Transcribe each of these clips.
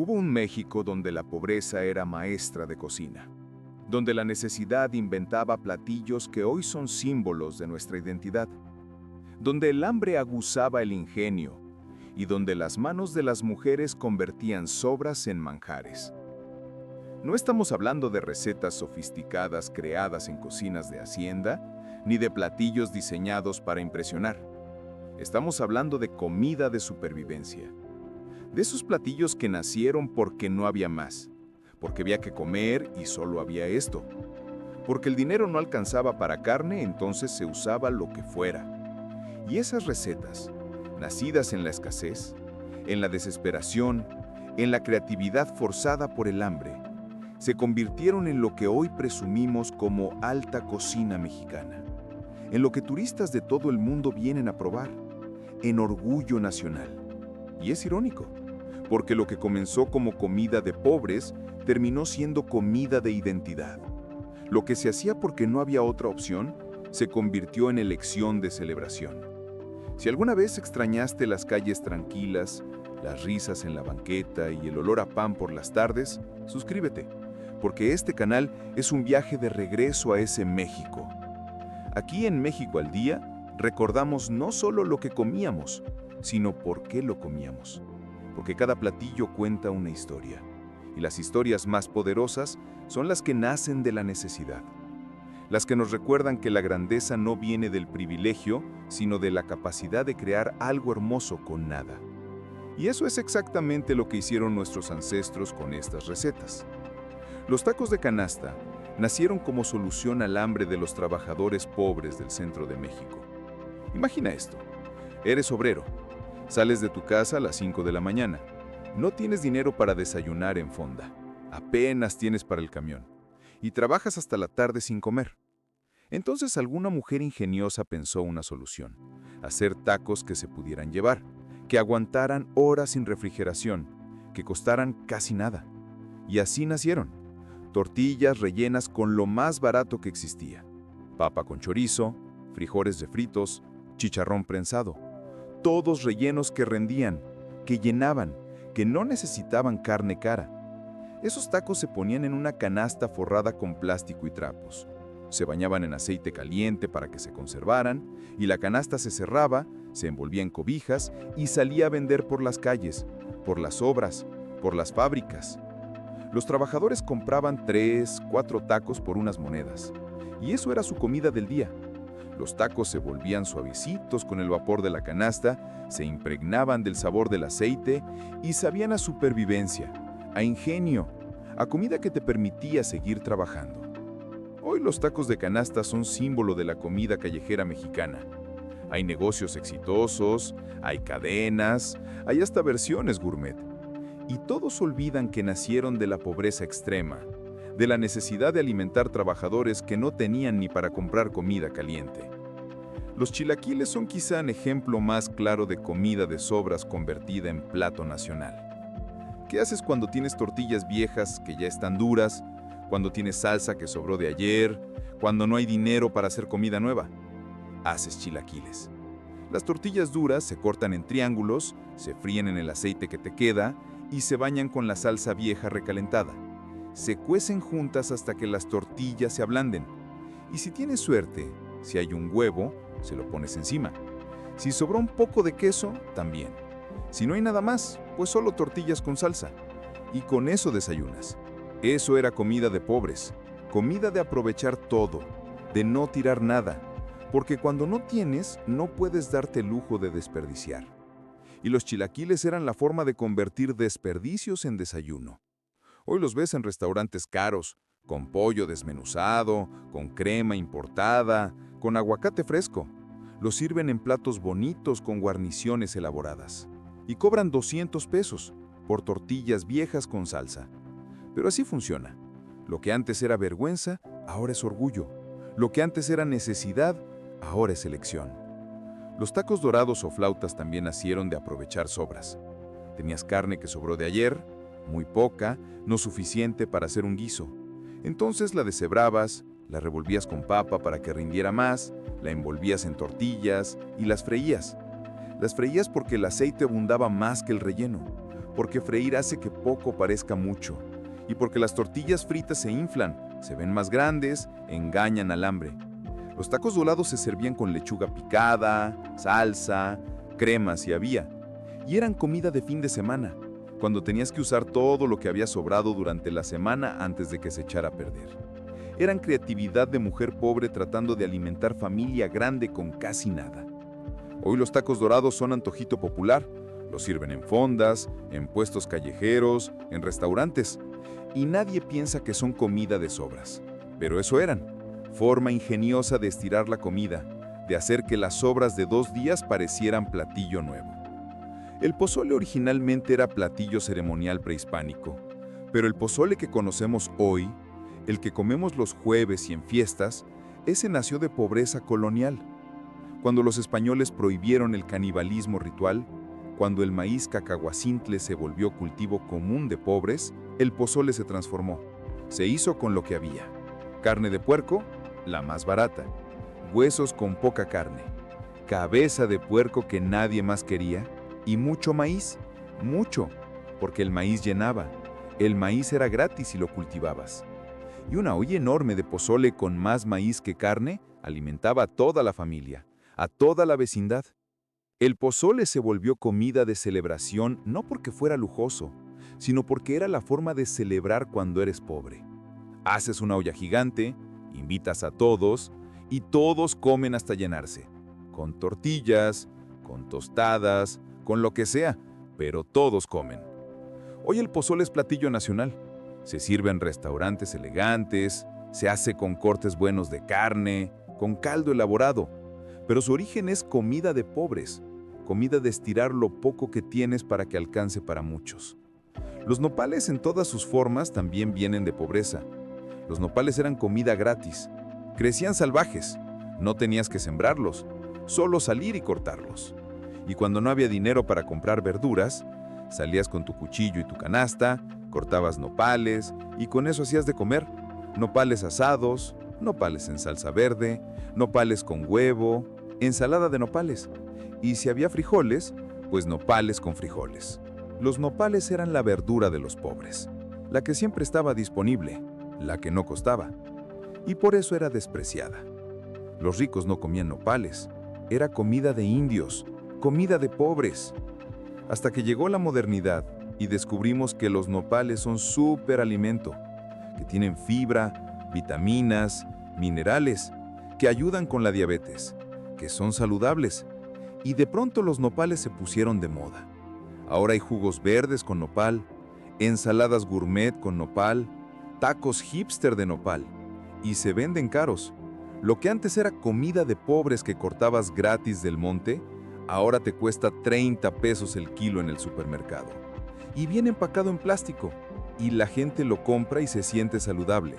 Hubo un México donde la pobreza era maestra de cocina, donde la necesidad inventaba platillos que hoy son símbolos de nuestra identidad, donde el hambre aguzaba el ingenio y donde las manos de las mujeres convertían sobras en manjares. No estamos hablando de recetas sofisticadas creadas en cocinas de hacienda, ni de platillos diseñados para impresionar. Estamos hablando de comida de supervivencia. De esos platillos que nacieron porque no había más, porque había que comer y solo había esto. Porque el dinero no alcanzaba para carne, entonces se usaba lo que fuera. Y esas recetas, nacidas en la escasez, en la desesperación, en la creatividad forzada por el hambre, se convirtieron en lo que hoy presumimos como alta cocina mexicana, en lo que turistas de todo el mundo vienen a probar, en orgullo nacional. Y es irónico, porque lo que comenzó como comida de pobres terminó siendo comida de identidad. Lo que se hacía porque no había otra opción, se convirtió en elección de celebración. Si alguna vez extrañaste las calles tranquilas, las risas en la banqueta y el olor a pan por las tardes, suscríbete, porque este canal es un viaje de regreso a ese México. Aquí en México al Día, recordamos no solo lo que comíamos, sino por qué lo comíamos. Porque cada platillo cuenta una historia, y las historias más poderosas son las que nacen de la necesidad. Las que nos recuerdan que la grandeza no viene del privilegio, sino de la capacidad de crear algo hermoso con nada. Y eso es exactamente lo que hicieron nuestros ancestros con estas recetas. Los tacos de canasta nacieron como solución al hambre de los trabajadores pobres del centro de México. Imagina esto. Eres obrero. Sales de tu casa a las 5 de la mañana. No tienes dinero para desayunar en fonda. Apenas tienes para el camión. Y trabajas hasta la tarde sin comer. Entonces alguna mujer ingeniosa pensó una solución. Hacer tacos que se pudieran llevar, que aguantaran horas sin refrigeración, que costaran casi nada. Y así nacieron. Tortillas rellenas con lo más barato que existía. Papa con chorizo, frijoles refritos, chicharrón prensado. Todos rellenos que rendían, que llenaban, que no necesitaban carne cara. Esos tacos se ponían en una canasta forrada con plástico y trapos. Se bañaban en aceite caliente para que se conservaran, y la canasta se cerraba, se envolvía en cobijas y salía a vender por las calles, por las obras, por las fábricas. Los trabajadores compraban 3, 4 tacos por unas monedas, y eso era su comida del día. Los tacos se volvían suavecitos con el vapor de la canasta, se impregnaban del sabor del aceite y sabían a supervivencia, a ingenio, a comida que te permitía seguir trabajando. Hoy los tacos de canasta son símbolo de la comida callejera mexicana. Hay negocios exitosos, hay cadenas, hay hasta versiones gourmet. Y todos olvidan que nacieron de la pobreza extrema, de la necesidad de alimentar trabajadores que no tenían ni para comprar comida caliente. Los chilaquiles son quizá un ejemplo más claro de comida de sobras convertida en plato nacional. ¿Qué haces cuando tienes tortillas viejas que ya están duras, cuando tienes salsa que sobró de ayer, cuando no hay dinero para hacer comida nueva? Haces chilaquiles. Las tortillas duras se cortan en triángulos, se fríen en el aceite que te queda y se bañan con la salsa vieja recalentada. Se cuecen juntas hasta que las tortillas se ablanden. Y si tienes suerte, si hay un huevo, se lo pones encima. Si sobró un poco de queso, también. Si no hay nada más, pues solo tortillas con salsa. Y con eso desayunas. Eso era comida de pobres, comida de aprovechar todo, de no tirar nada, porque cuando no tienes, no puedes darte el lujo de desperdiciar. Y los chilaquiles eran la forma de convertir desperdicios en desayuno. Hoy los ves en restaurantes caros, con pollo desmenuzado, con crema importada, con aguacate fresco. Los sirven en platos bonitos con guarniciones elaboradas. Y cobran 200 pesos por tortillas viejas con salsa. Pero así funciona. Lo que antes era vergüenza, ahora es orgullo. Lo que antes era necesidad, ahora es elección. Los tacos dorados o flautas también nacieron de aprovechar sobras. Tenías carne que sobró de ayer, muy poca, no suficiente para hacer un guiso. Entonces la deshebrabas, la revolvías con papa para que rindiera más, la envolvías en tortillas y las freías. Las freías porque el aceite abundaba más que el relleno, porque freír hace que poco parezca mucho, y porque las tortillas fritas se inflan, se ven más grandes, engañan al hambre. Los tacos dorados se servían con lechuga picada, salsa, crema si había, y eran comida de fin de semana, cuando tenías que usar todo lo que había sobrado durante la semana antes de que se echara a perder. Eran creatividad de mujer pobre tratando de alimentar familia grande con casi nada. Hoy los tacos dorados son antojito popular, los sirven en fondas, en puestos callejeros, en restaurantes, y nadie piensa que son comida de sobras. Pero eso eran, forma ingeniosa de estirar la comida, de hacer que las sobras de 2 días parecieran platillo nuevo. El pozole originalmente era platillo ceremonial prehispánico, pero el pozole que conocemos hoy, el que comemos los jueves y en fiestas, ese nació de pobreza colonial. Cuando los españoles prohibieron el canibalismo ritual, cuando el maíz cacahuacintle se volvió cultivo común de pobres, el pozole se transformó. Se hizo con lo que había. Carne de puerco, la más barata. Huesos con poca carne. Cabeza de puerco que nadie más quería. Y mucho maíz, mucho, porque el maíz llenaba. El maíz era gratis si lo cultivabas. Y una olla enorme de pozole con más maíz que carne alimentaba a toda la familia, a toda la vecindad. El pozole se volvió comida de celebración no porque fuera lujoso, sino porque era la forma de celebrar cuando eres pobre. Haces una olla gigante, invitas a todos, y todos comen hasta llenarse. Con tortillas, con tostadas, con lo que sea, pero todos comen. Hoy el pozole es platillo nacional. Se sirve en restaurantes elegantes, se hace con cortes buenos de carne, con caldo elaborado. Pero su origen es comida de pobres, comida de estirar lo poco que tienes para que alcance para muchos. Los nopales en todas sus formas también vienen de pobreza. Los nopales eran comida gratis. Crecían salvajes, no tenías que sembrarlos, solo salir y cortarlos. Y cuando no había dinero para comprar verduras, salías con tu cuchillo y tu canasta, cortabas nopales y con eso hacías de comer. Nopales asados, nopales en salsa verde, nopales con huevo, ensalada de nopales. Y si había frijoles, pues nopales con frijoles. Los nopales eran la verdura de los pobres, la que siempre estaba disponible, la que no costaba. Y por eso era despreciada. Los ricos no comían nopales, era comida de indios, comida de pobres. Hasta que llegó la modernidad y descubrimos que los nopales son superalimento, que tienen fibra, vitaminas, minerales, que ayudan con la diabetes, que son saludables. Y de pronto los nopales se pusieron de moda. Ahora hay jugos verdes con nopal, ensaladas gourmet con nopal, tacos hipster de nopal. Y se venden caros. Lo que antes era comida de pobres que cortabas gratis del monte, ahora te cuesta 30 pesos el kilo en el supermercado. Y viene empacado en plástico. Y la gente lo compra y se siente saludable,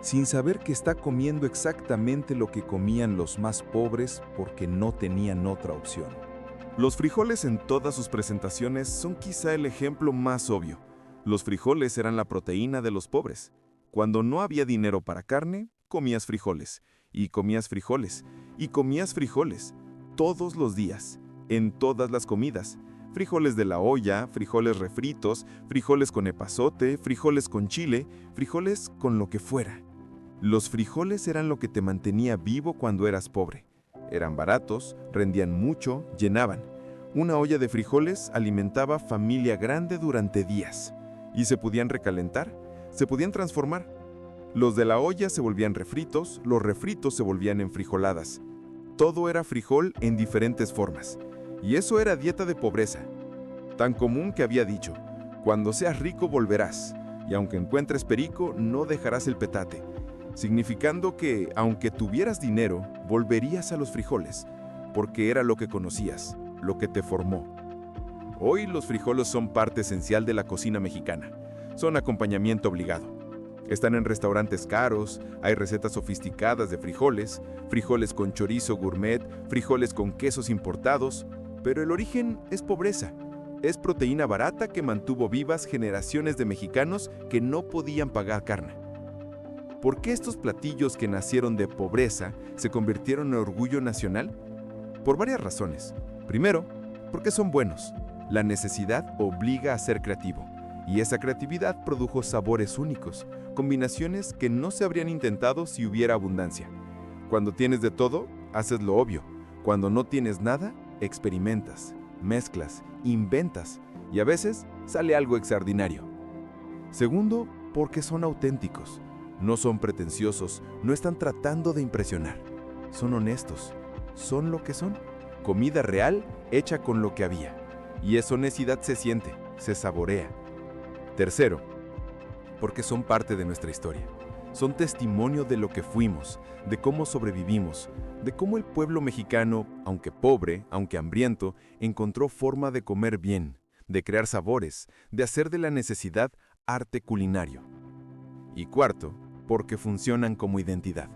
sin saber que está comiendo exactamente lo que comían los más pobres porque no tenían otra opción. Los frijoles en todas sus presentaciones son quizá el ejemplo más obvio. Los frijoles eran la proteína de los pobres. Cuando no había dinero para carne, comías frijoles, y comías frijoles, y comías frijoles, todos los días, en todas las comidas. Frijoles de la olla, frijoles refritos, frijoles con epazote, frijoles con chile, frijoles con lo que fuera. Los frijoles eran lo que te mantenía vivo cuando eras pobre. Eran baratos, rendían mucho, llenaban. Una olla de frijoles alimentaba familia grande durante días. Y se podían recalentar, se podían transformar. Los de la olla se volvían refritos, los refritos se volvían en frijoladas. Todo era frijol en diferentes formas. Y eso era dieta de pobreza. Tan común que había dicho, cuando seas rico volverás, y aunque encuentres perico, no dejarás el petate. Significando que, aunque tuvieras dinero, volverías a los frijoles, porque era lo que conocías, lo que te formó. Hoy los frijoles son parte esencial de la cocina mexicana. Son acompañamiento obligado. Están en restaurantes caros, hay recetas sofisticadas de frijoles, frijoles con chorizo gourmet, frijoles con quesos importados, pero el origen es pobreza. Es proteína barata que mantuvo vivas generaciones de mexicanos que no podían pagar carne. ¿Por qué estos platillos que nacieron de pobreza se convirtieron en orgullo nacional? Por varias razones. Primero, porque son buenos. La necesidad obliga a ser creativo, y esa creatividad produjo sabores únicos, combinaciones que no se habrían intentado si hubiera abundancia. Cuando tienes de todo, haces lo obvio. Cuando no tienes nada, experimentas, mezclas, inventas, y a veces sale algo extraordinario. Segundo, porque son auténticos. No son pretenciosos, no están tratando de impresionar. Son honestos, son lo que son. Comida real hecha con lo que había. Y esa honestidad se siente, se saborea. Tercero, porque son parte de nuestra historia. Son testimonio de lo que fuimos, de cómo sobrevivimos, de cómo el pueblo mexicano, aunque pobre, aunque hambriento, encontró forma de comer bien, de crear sabores, de hacer de la necesidad arte culinario. Y cuarto, porque funcionan como identidad.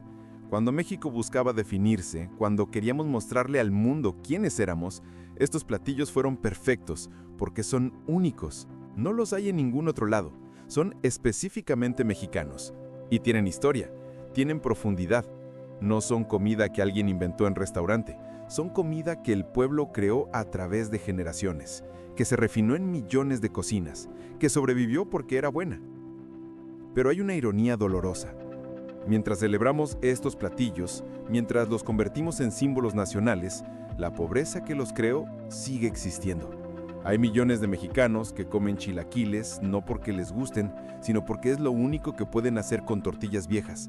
Cuando México buscaba definirse, cuando queríamos mostrarle al mundo quiénes éramos, estos platillos fueron perfectos, porque son únicos. No los hay en ningún otro lado. Son específicamente mexicanos. Y tienen historia, tienen profundidad. No son comida que alguien inventó en restaurante. Son comida que el pueblo creó a través de generaciones, que se refinó en millones de cocinas, que sobrevivió porque era buena. Pero hay una ironía dolorosa. Mientras celebramos estos platillos, mientras los convertimos en símbolos nacionales, la pobreza que los creó sigue existiendo. Hay millones de mexicanos que comen chilaquiles no porque les gusten, sino porque es lo único que pueden hacer con tortillas viejas.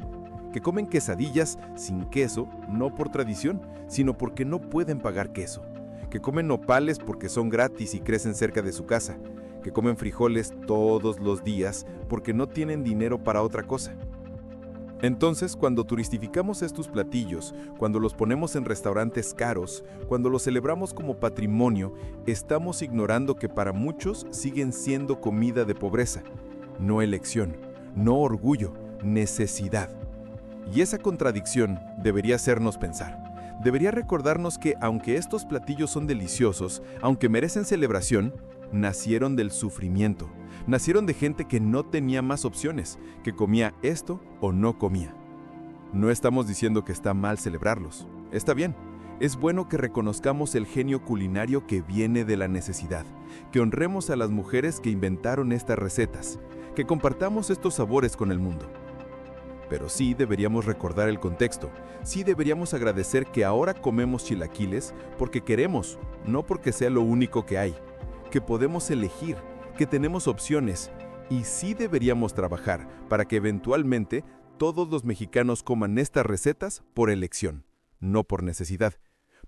Que comen quesadillas sin queso, no por tradición, sino porque no pueden pagar queso. Que comen nopales porque son gratis y crecen cerca de su casa. Que comen frijoles todos los días porque no tienen dinero para otra cosa. Entonces, cuando turistificamos estos platillos, cuando los ponemos en restaurantes caros, cuando los celebramos como patrimonio, estamos ignorando que para muchos siguen siendo comida de pobreza, no elección, no orgullo, necesidad. Y esa contradicción debería hacernos pensar. Debería recordarnos que aunque estos platillos son deliciosos, aunque merecen celebración, nacieron del sufrimiento. Nacieron de gente que no tenía más opciones, que comía esto o no comía. No estamos diciendo que está mal celebrarlos. Está bien. Es bueno que reconozcamos el genio culinario que viene de la necesidad, que honremos a las mujeres que inventaron estas recetas, que compartamos estos sabores con el mundo. Pero sí deberíamos recordar el contexto. Sí deberíamos agradecer que ahora comemos chilaquiles porque queremos, no porque sea lo único que hay. Que podemos elegir, que tenemos opciones, y sí deberíamos trabajar para que eventualmente todos los mexicanos coman estas recetas por elección, no por necesidad,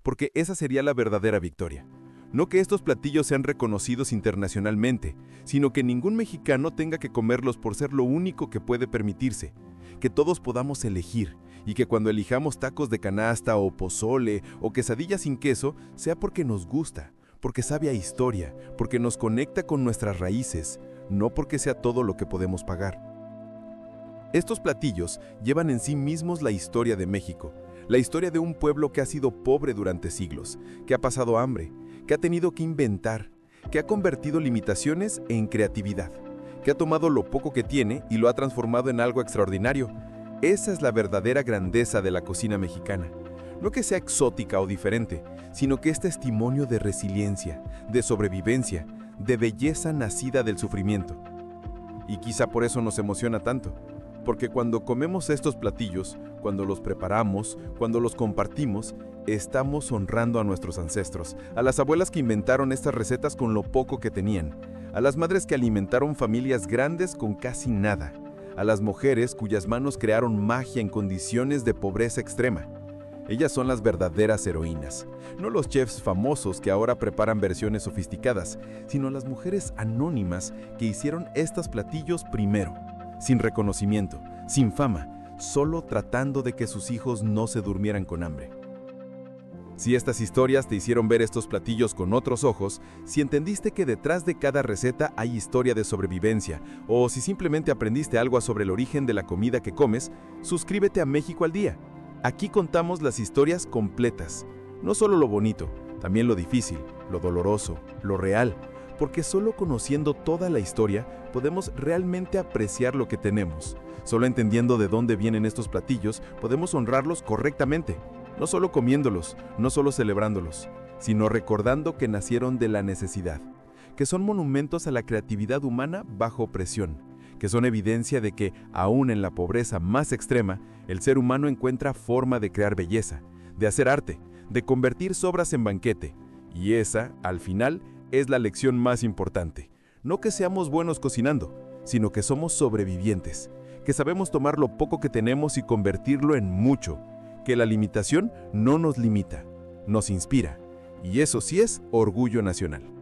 porque esa sería la verdadera victoria. No que estos platillos sean reconocidos internacionalmente, sino que ningún mexicano tenga que comerlos por ser lo único que puede permitirse, que todos podamos elegir, y que cuando elijamos tacos de canasta o pozole o quesadillas sin queso, sea porque nos gusta, porque sabe a historia, porque nos conecta con nuestras raíces, no porque sea todo lo que podemos pagar. Estos platillos llevan en sí mismos la historia de México, la historia de un pueblo que ha sido pobre durante siglos, que ha pasado hambre, que ha tenido que inventar, que ha convertido limitaciones en creatividad, que ha tomado lo poco que tiene y lo ha transformado en algo extraordinario. Esa es la verdadera grandeza de la cocina mexicana. No que sea exótica o diferente, sino que es testimonio de resiliencia, de sobrevivencia, de belleza nacida del sufrimiento. Y quizá por eso nos emociona tanto, porque cuando comemos estos platillos, cuando los preparamos, cuando los compartimos, estamos honrando a nuestros ancestros, a las abuelas que inventaron estas recetas con lo poco que tenían, a las madres que alimentaron familias grandes con casi nada, a las mujeres cuyas manos crearon magia en condiciones de pobreza extrema. Ellas son las verdaderas heroínas, no los chefs famosos que ahora preparan versiones sofisticadas, sino las mujeres anónimas que hicieron estos platillos primero, sin reconocimiento, sin fama, solo tratando de que sus hijos no se durmieran con hambre. Si estas historias te hicieron ver estos platillos con otros ojos, si entendiste que detrás de cada receta hay historia de sobrevivencia, o si simplemente aprendiste algo sobre el origen de la comida que comes, suscríbete a México al Día. Aquí contamos las historias completas, no solo lo bonito, también lo difícil, lo doloroso, lo real, porque solo conociendo toda la historia podemos realmente apreciar lo que tenemos. Solo entendiendo de dónde vienen estos platillos podemos honrarlos correctamente, no solo comiéndolos, no solo celebrándolos, sino recordando que nacieron de la necesidad, que son monumentos a la creatividad humana bajo presión, que son evidencia de que, aún en la pobreza más extrema, el ser humano encuentra forma de crear belleza, de hacer arte, de convertir sobras en banquete. Y esa, al final, es la lección más importante. No que seamos buenos cocinando, sino que somos sobrevivientes, que sabemos tomar lo poco que tenemos y convertirlo en mucho, que la limitación no nos limita, nos inspira. Y eso sí es orgullo nacional.